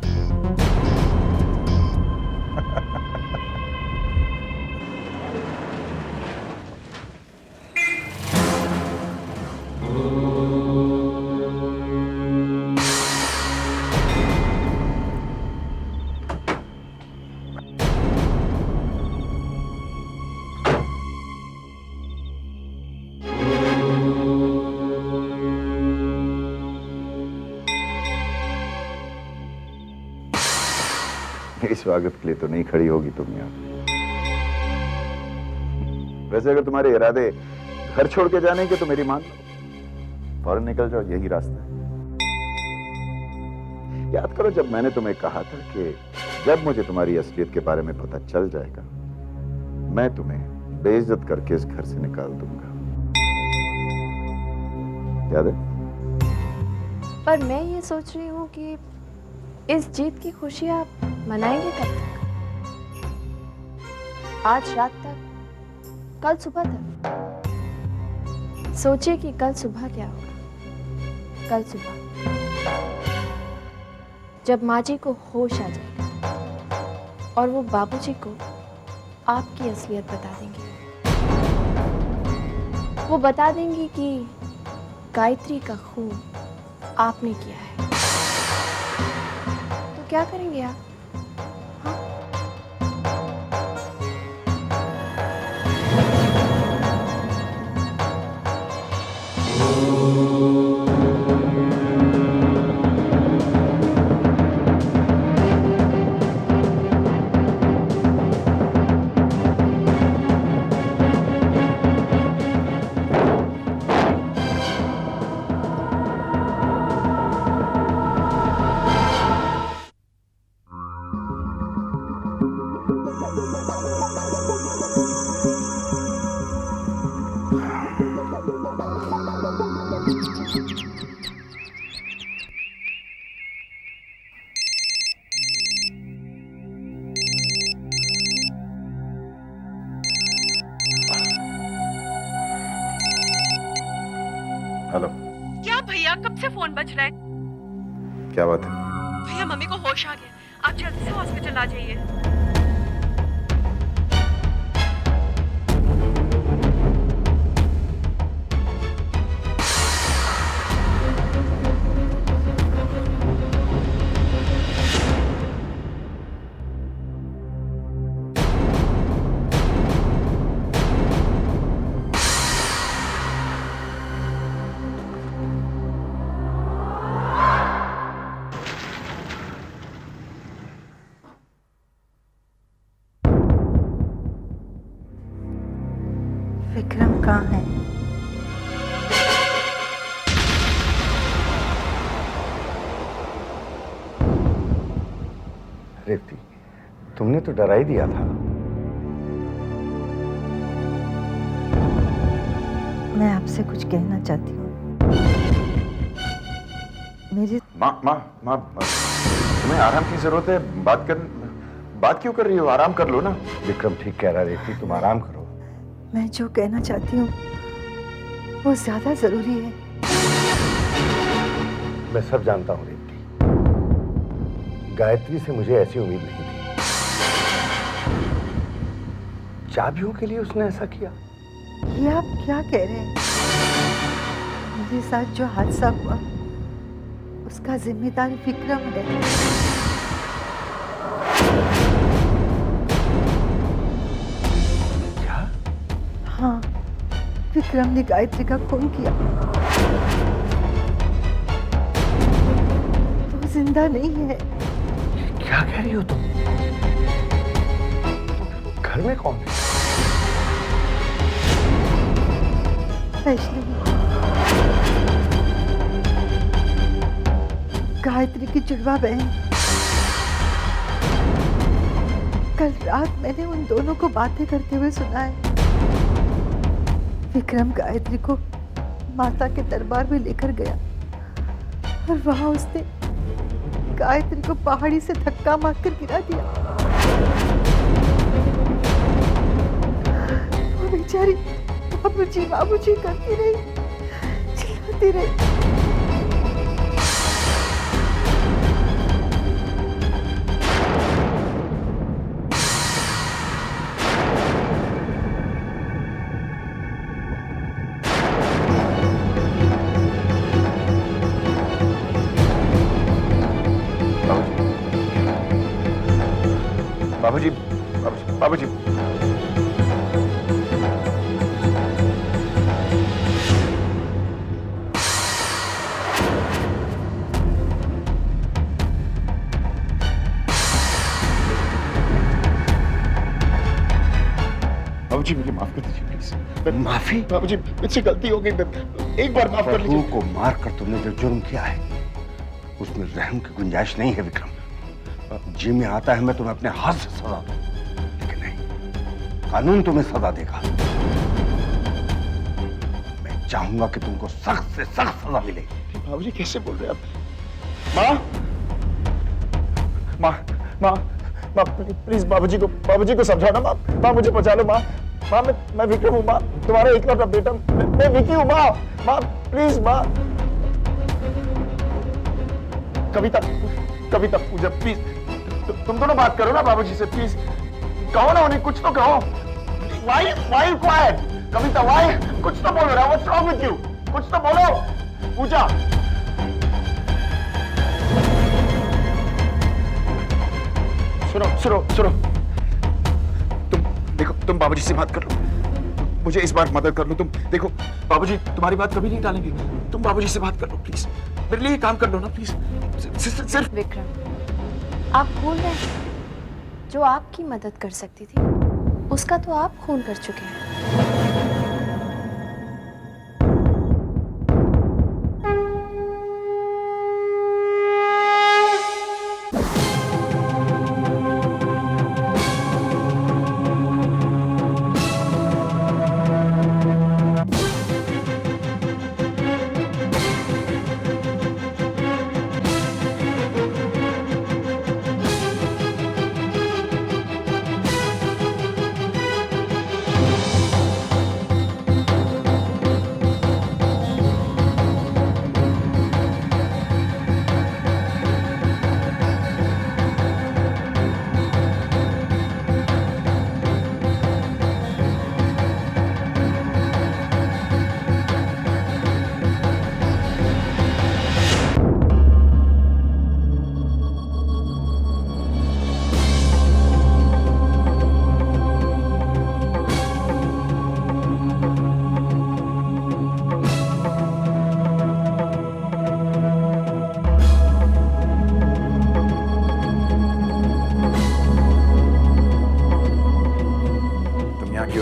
इस स्वागत के लिए तो नहीं खड़ी होगी तुम यहाँ। वैसे अगर तुम्हारे इरादे घर छोड़ के जाने के तो मेरी मान लो, फौरन निकल जाओ, यही रास्ता है। याद करो जब मैंने तुम्हें कहा था कि जब मुझे तुम्हारी असलियत के बारे में पता चल जाएगा मैं तुम्हें बेइज्जत करके इस घर से निकाल दूंगा, याद है? पर मैं ये सोच रही हूँ कि इस जीत की खुशी आप मनाएंगे कब तक? आज रात तक, कल सुबह तक? सोचिए कि कल सुबह क्या होगा। कल सुबह जब माँ जी को होश आ जाएगा और वो बाबूजी को आपकी असलियत बता देंगे। वो बता देंगी कि गायत्री का खून आपने किया है। तो क्या करेंगे आप? हेलो। क्या भैया, कब से फोन बज रहा है? क्या बात है? भैया मम्मी को होश आ गया, आप जल्दी से हॉस्पिटल आ जाइए। विक्रम कहाँ है? रेवती, तुमने तो डरा ही दिया था। मैं आपसे कुछ कहना चाहती हूँ। मेरी माँ, तुम्हें आराम की जरूरत है। बात क्यों कर रही हो? आराम कर लो ना। विक्रम ठीक कह रहा है रेवती, तुम आराम करो। मैं जो कहना चाहती हूँ वो ज्यादा जरूरी है। मैं सब जानता हूँ रेवती, गायत्री से मुझे ऐसी उम्मीद नहीं थी। चाबियों के लिए उसने ऐसा किया। ये आप क्या कह रहे हैं? मेरे साथ जो हादसा हुआ उसका जिम्मेदार विक्रम है। क्या? हाँ, विक्रम ने गायत्री का खून किया। वो जिंदा नहीं है। क्या कह रही हो तुम? घर में कौन है? वैष्णवी, गायत्री की जुड़वा बहन। कल रात मैंने उन दोनों को बातें करते हुए सुना है। विक्रम गायत्री को माता के दरबार में लेकर गया और वहां उसने गायत्री को पहाड़ी से धक्का मारकर गिरा दिया। वो बेचारी बाबूजी करती रही, चिल्लाती रही। बाबूजी, बाबूजी, बाबूजी। बाबूजी मुझे माफ कर दीजिए प्लीज। माफी? बाबूजी मुझसे गलती हो गई, एक बार माफ कर बहू लीजिए। को मारकर तुमने जो जुर्म किया है उसमें रहम की गुंजाइश नहीं है विक्रम। जी में आता है मैं तुम्हें अपने हाथ से सजा दूं, लेकिन नहीं, कानून तुम्हें सजा देगा। मैं चाहूंगा कि तुमको सख्त से सख्त सजा मिले। बाबूजी कैसे बोल रहे हैं आप? माँ, माँ, माँ, प्लीज बाबूजी को समझाओ ना माँ। माँ मुझे बचा लो माँ। माँ मैं विक्रम हूँ माँ, तुम्हारा इकलौता बेटा। मैं विकी हूँ माँ। माँ प्लीज माँ। कविता पूजा प्लीज, तुम दोनों बात करो ना बाबूजी से प्लीज। कहो ना उन्हें, कुछ तो कहो। Why quiet? Kavita why? कुछ तो बोलो ना। What's wrong with you? कुछ तो बोलो। पूजा। सुनो। तुम बाबूजी से बात कर लो। मुझे इस बार मदद कर लो तुम। देखो बाबूजी तुम्हारी बात कभी नहीं टालेंगे। तुम बाबूजी से बात कर लो प्लीज। मेरे लिए काम कर लो ना प्लीज। सिर्फ विक्रम, आप भूल रहे हैं जो आपकी मदद कर सकती थी उसका तो आप खून कर चुके हैं।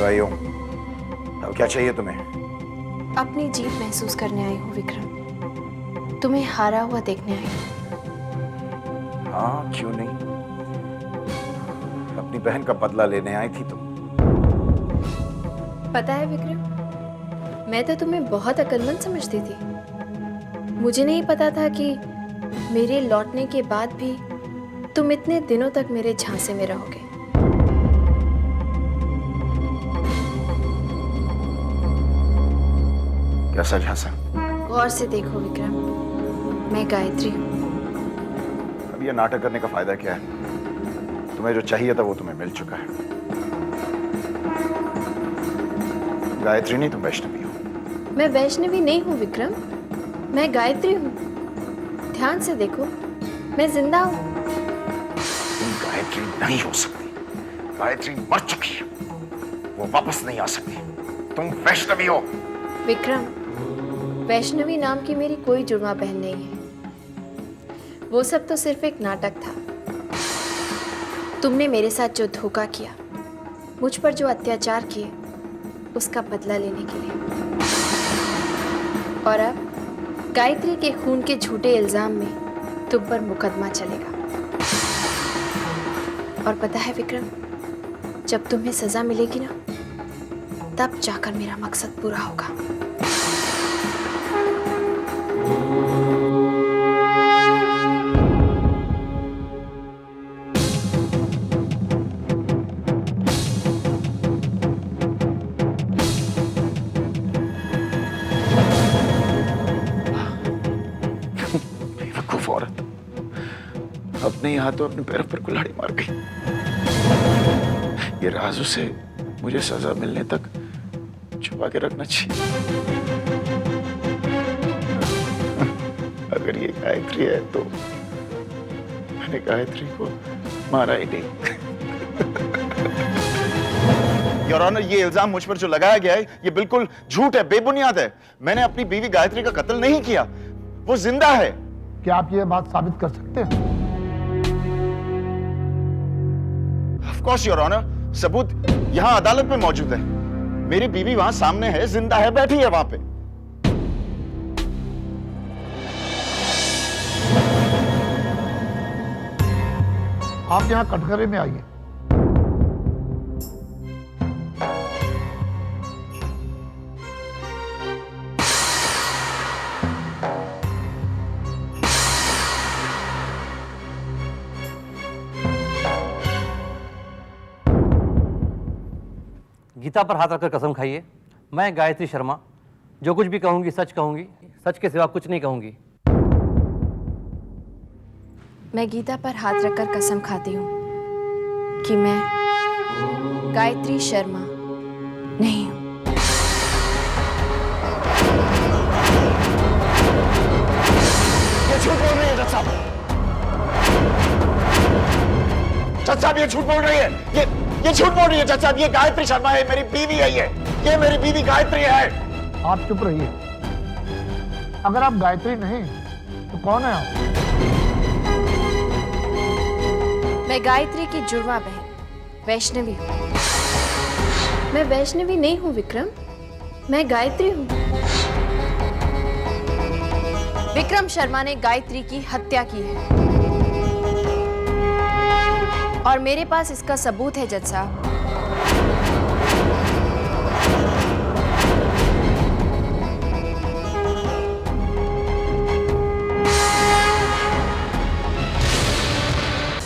आई हो? अब क्या चाहिए तुम्हें? अपनी जीत महसूस करने आई हूँ विक्रम। तुम्हें हारा हुआ देखने आई हूँ। हाँ क्यों नहीं, अपनी बहन का बदला लेने आई थी तुम। पता है विक्रम, मैं तो तुम्हें बहुत अक्लमंद समझती थी। मुझे नहीं पता था कि मेरे लौटने के बाद भी तुम इतने दिनों तक मेरे झांसे में रहोगे। कैसा झांसा? गौर से देखो विक्रम, मैं गायत्री हूँ। अब ये नाटक करने का फायदा क्या है? तुम्हें जो चाहिए था वो तुम्हें मिल चुका है। गायत्री नहीं, तुम वैष्णवी हो। मैं वैष्णवी नहीं हूँ विक्रम, मैं गायत्री हूँ। ध्यान से देखो, मैं जिंदा हूँ। तुम गायत्री नहीं हो सकती। गायत्री मर चुकी है, वो वापस नहीं आ सकती। तुम वैष्णवी हो। विक्रम, वैष्णवी नाम की मेरी कोई जुड़वा बहन नहीं है। वो सब तो सिर्फ एक नाटक था। तुमने मेरे साथ जो धोखा किया, मुझ पर जो अत्याचार किए, उसका बदला लेने के लिए। और अब गायत्री के खून के झूठे इल्जाम में तुम पर मुकदमा चलेगा। और पता है विक्रम, जब तुम्हें सजा मिलेगी ना, तब जाकर मेरा मकसद पूरा होगा। बेवकूफ औरत, अपने ही हाथों अपने पैरों पर कुल्हाड़ी मार गई। ये राज उसे मुझे सजा मिलने तक छुपा के रखना चाहिए। अगर ये गायत्री है तो मैंने गायत्री को मारा ही नहीं। योर ऑनर, ये इल्जाम मुझ पर जो लगाया गया है ये बिल्कुल झूठ है, बेबुनियाद है। मैंने अपनी बीवी गायत्री का कत्ल नहीं किया, वो जिंदा है। क्या आप ये बात साबित कर सकते हैं? ऑफ कोर्स योर ऑनर, सबूत यहां अदालत में मौजूद है। मेरी बीवी वहां सामने है, जिंदा है, बैठी है वहां पे। आप यहाँ कटघरे में आइए। गीता पर हाथ रखकर कसम खाइए, मैं गायत्री शर्मा जो कुछ भी कहूंगी सच कहूंगी, सच के सिवा कुछ नहीं कहूंगी। मैं गीता पर हाथ रखकर कसम खाती हूँ कि मैं गायत्री शर्मा नहीं हूँ। ये झूठ बोल रही है जज साहब। जज साहब ये झूठ बोल रही है, ये झूठ बोल रही है जज साहब। ये गायत्री शर्मा है, मेरी बीवी है। ये मेरी बीवी गायत्री है। आप चुप रहिए। अगर आप गायत्री नहीं तो कौन है आप? मैं गायत्री की जुड़वा बहन वैष्णवी हूँ। मैं वैष्णवी नहीं हूँ विक्रम, मैं गायत्री हूँ। विक्रम शर्मा ने गायत्री की हत्या की है और मेरे पास इसका सबूत है जज साहब।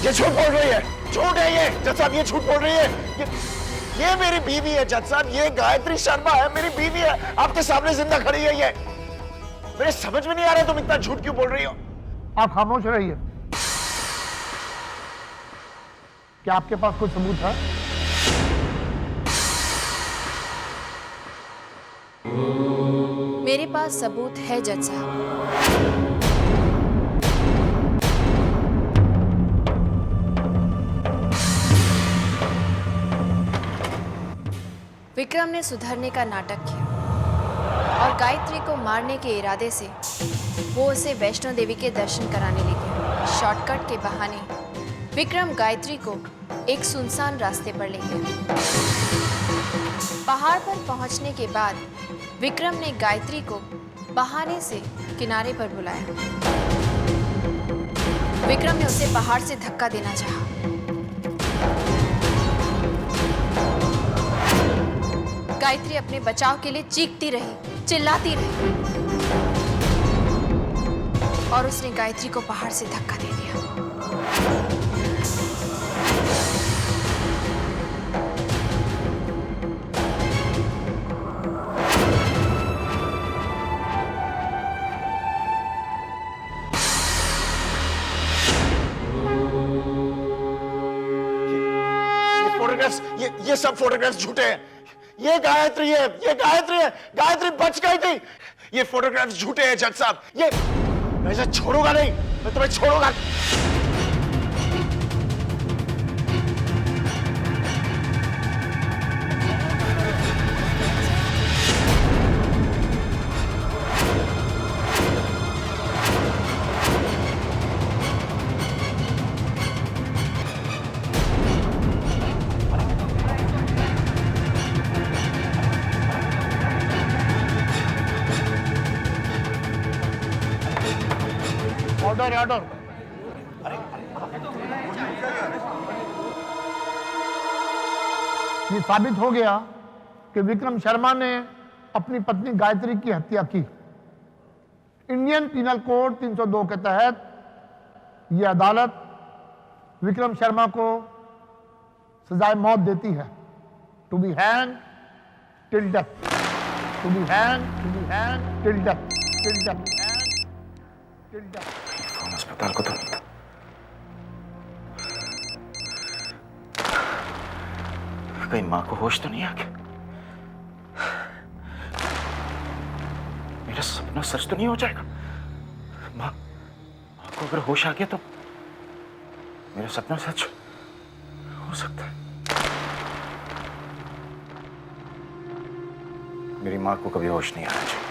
ये झूठ बोल रही है, झूठ है ये जज साहब, ये झूठ बोल रही है। ये मेरी बीवी है जज साहब, ये गायत्री शर्मा है, मेरी बीवी है, आपके सामने जिंदा खड़ी है ये। मेरे समझ में नहीं आ रहा तुम इतना झूठ क्यों बोल रही हो। आप खामोश रहिए। क्या आपके पास कोई सबूत है? मेरे पास सबूत है जज साहब। विक्रम ने सुधरने का नाटक किया और गायत्री को मारने के इरादे से वो उसे वैष्णो देवी के दर्शन कराने ले गया। शॉर्टकट के बहाने विक्रम गायत्री को एक सुनसान रास्ते पर ले गया। पहाड़ पर पहुंचने के बाद विक्रम ने गायत्री को बहाने से किनारे पर बुलाया। विक्रम ने उसे पहाड़ से धक्का देना चाहा। गायत्री अपने बचाव के लिए चीखती रही, चिल्लाती रही और उसने गायत्री को पहाड़ से धक्का दे दिया। ये सब फोटोग्राफ्स झूठे हैं। ये गायत्री है, ये गायत्री है, गायत्री बच गई थी। ये फोटोग्राफ्स झूठे हैं जज साहब। ये मैं इसे छोड़ूंगा नहीं, मैं तुम्हें छोड़ूंगा। Order order. ये साबित हो गया कि विक्रम शर्मा ने अपनी पत्नी गायत्री की हत्या की। इंडियन पीनल कोड 302 के तहत यह अदालत विक्रम शर्मा को सजाए मौत देती है। To be hang till death, to be hang till death, till death, till death. अस्पताल को तो कहीं मां को होश तो नहीं आ गया? मेरा सपना सच तो नहीं हो जाएगा? मां को अगर होश आ गया तो मेरा सपना सच हो सकता है। मेरी माँ को कभी होश नहीं आना चाहिए।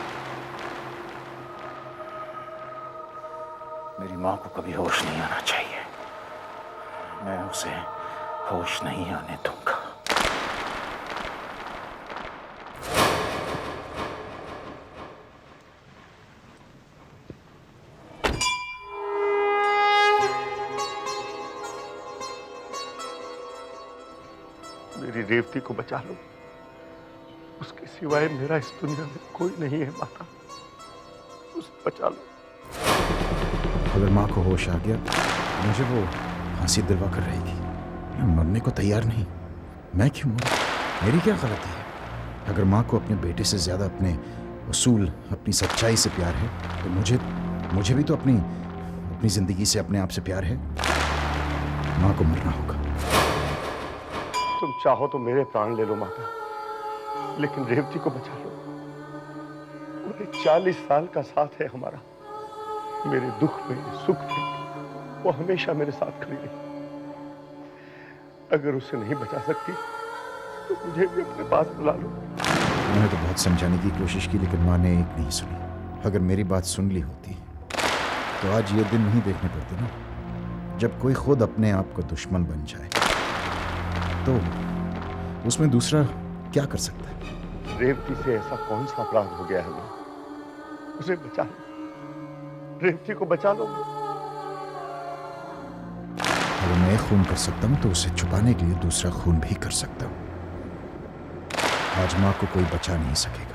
मेरी माँ को कभी होश नहीं आना चाहिए। मैं उसे होश नहीं आने दूंगा। मेरी रेवती को बचा लो, उसके सिवाय मेरा इस दुनिया में कोई नहीं है माता, उसे बचा लो। अगर माँ को होश आ गया मुझे वो फांसी दिलवा कर रहेगी। मैं मरने को तैयार नहीं, मैं क्यों मरूं? मेरी क्या गलती है? अगर माँ को अपने बेटे से ज्यादा अपने उसूल, अपनी सच्चाई से प्यार है तो मुझे भी तो अपनी जिंदगी से, अपने आप से प्यार है। माँ को मरना होगा। तुम चाहो तो मेरे प्राण ले लो माता, लेकिन रेवती को बचा लो। पूरे 40 साल का साथ है हमारा। मेरे दुख में, सुख में वो हमेशा मेरे साथ खड़ी रही। अगर उसे नहीं बचा सकती तो मुझे भी अपने पास बुला लो। मैंने तो बहुत समझाने की कोशिश की, लेकिन माँ ने एक नहीं सुनी। अगर मेरी बात सुन ली होती तो आज ये दिन नहीं देखने पड़ते ना, जब कोई खुद अपने आप को दुश्मन बन जाए। तो उसमें दूसरा क्या कर सकता है? रेवती से ऐसा कौन सा अपराध हो गया है हमें? उसे बचा लो, रेवती को बचा लो। अगर मैं खून कर सकता हूं तो उसे छुपाने के लिए दूसरा खून भी कर सकता हूं। आज मां को कोई बचा नहीं सकेगा।